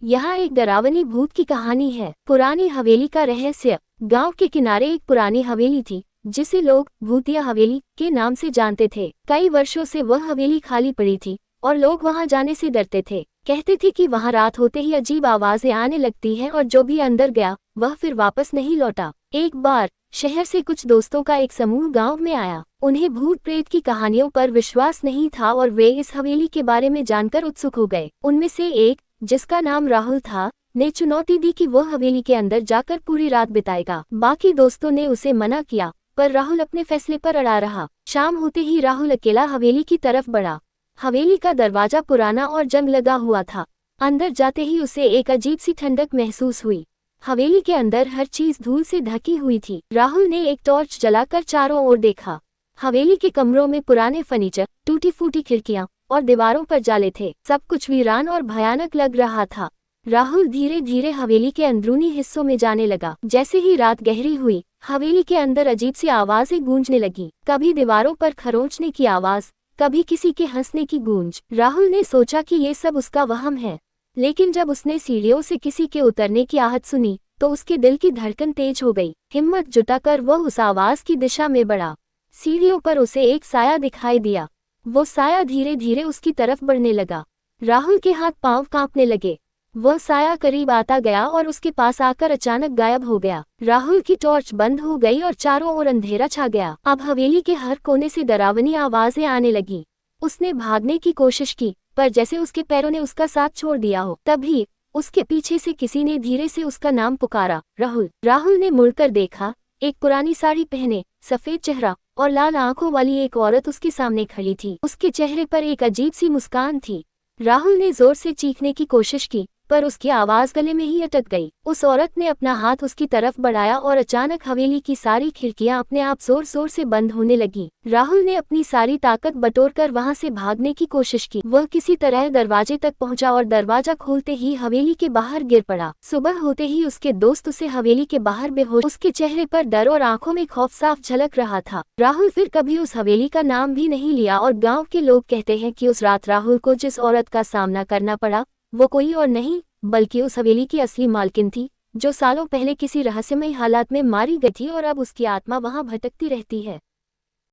यहाँ एक डरावनी भूत की कहानी है। पुरानी हवेली का रहस्य। गांव के किनारे एक पुरानी हवेली थी जिसे लोग भूतिया हवेली के नाम से जानते थे। कई वर्षों से वह हवेली खाली पड़ी थी और लोग वहां जाने से डरते थे। कहते थे कि वहां रात होते ही अजीब आवाजें आने लगती हैं और जो भी अंदर गया वह फिर वापस नहीं लौटा। एक बार शहर से कुछ दोस्तों का एक समूह गांव में आया। उन्हें भूत प्रेत की कहानियों पर विश्वास नहीं था और वे इस हवेली के बारे में जानकर उत्सुक हो गए। उनमें से एक, जिसका नाम राहुल था, ने चुनौती दी कि वह हवेली के अंदर जाकर पूरी रात बिताएगा। बाकी दोस्तों ने उसे मना किया पर राहुल अपने फैसले पर अड़ा रहा। शाम होते ही राहुल अकेला हवेली की तरफ बढ़ा। हवेली का दरवाजा पुराना और जंग लगा हुआ था। अंदर जाते ही उसे एक अजीब सी ठंडक महसूस हुई। हवेली के अंदर हर चीज धूल से ढकी हुई थी। राहुल ने एक टॉर्च जलाकर चारों ओर देखा। हवेली के कमरों में पुराने फर्नीचर, टूटी फूटी खिड़कियां और दीवारों पर जाले थे। सब कुछ वीरान और भयानक लग रहा था। राहुल धीरे धीरे हवेली के अंदरूनी हिस्सों में जाने लगा। जैसे ही रात गहरी हुई, हवेली के अंदर अजीब सी आवाजें गूंजने लगी। कभी दीवारों पर खरोंचने की आवाज, कभी किसी के हंसने की गूंज। राहुल ने सोचा कि ये सब उसका वहम है, लेकिन जब उसने सीढ़ियों से किसी के उतरने की आहट सुनी तो उसके दिल की धड़कन तेज हो गई। हिम्मत जुटाकर वह उस आवाज की दिशा में बढ़ा। सीढ़ियों पर उसे एक साया दिखाई दिया। वो साया धीरे धीरे उसकी तरफ बढ़ने लगा। राहुल के हाथ पांव कांपने लगे। वह साया करीब आता गया और उसके पास आकर अचानक गायब हो गया। राहुल की टॉर्च बंद हो गई और चारों ओर अंधेरा छा गया। अब हवेली के हर कोने से डरावनी आवाजें आने लगी। उसने भागने की कोशिश की पर जैसे उसके पैरों ने उसका साथ छोड़ दिया हो। तभी उसके पीछे से किसी ने धीरे से उसका नाम पुकारा, राहुल। राहुल ने मुड़कर देखा। एक पुरानी साड़ी पहने, सफेद चेहरा और लाल आंखों वाली एक औरत उसके सामने खड़ी थी। उसके चेहरे पर एक अजीब सी मुस्कान थी। राहुल ने जोर से चीखने की कोशिश की पर उसकी आवाज गले में ही अटक गई। उस औरत ने अपना हाथ उसकी तरफ बढ़ाया और अचानक हवेली की सारी खिड़कियां अपने आप जोर जोर से बंद होने लगी। राहुल ने अपनी सारी ताकत बटोरकर वहां से भागने की कोशिश की। वह किसी तरह दरवाजे तक पहुंचा और दरवाजा खोलते ही हवेली के बाहर गिर पड़ा। सुबह होते ही उसके दोस्त उसे हवेली के बाहर बेहोश। उसके चेहरे पर डर और आंखों में खौफ साफ झलक रहा था। राहुल फिर कभी उस हवेली का नाम भी नहीं लिया और गाँव के लोग कहते हैं कि उस रात राहुल को जिस औरत का सामना करना पड़ा वो कोई और नहीं बल्कि उस हवेली की असली मालकिन थी, जो सालों पहले किसी रहस्यमय हालात में मारी गई थी और अब उसकी आत्मा वहां भटकती रहती है।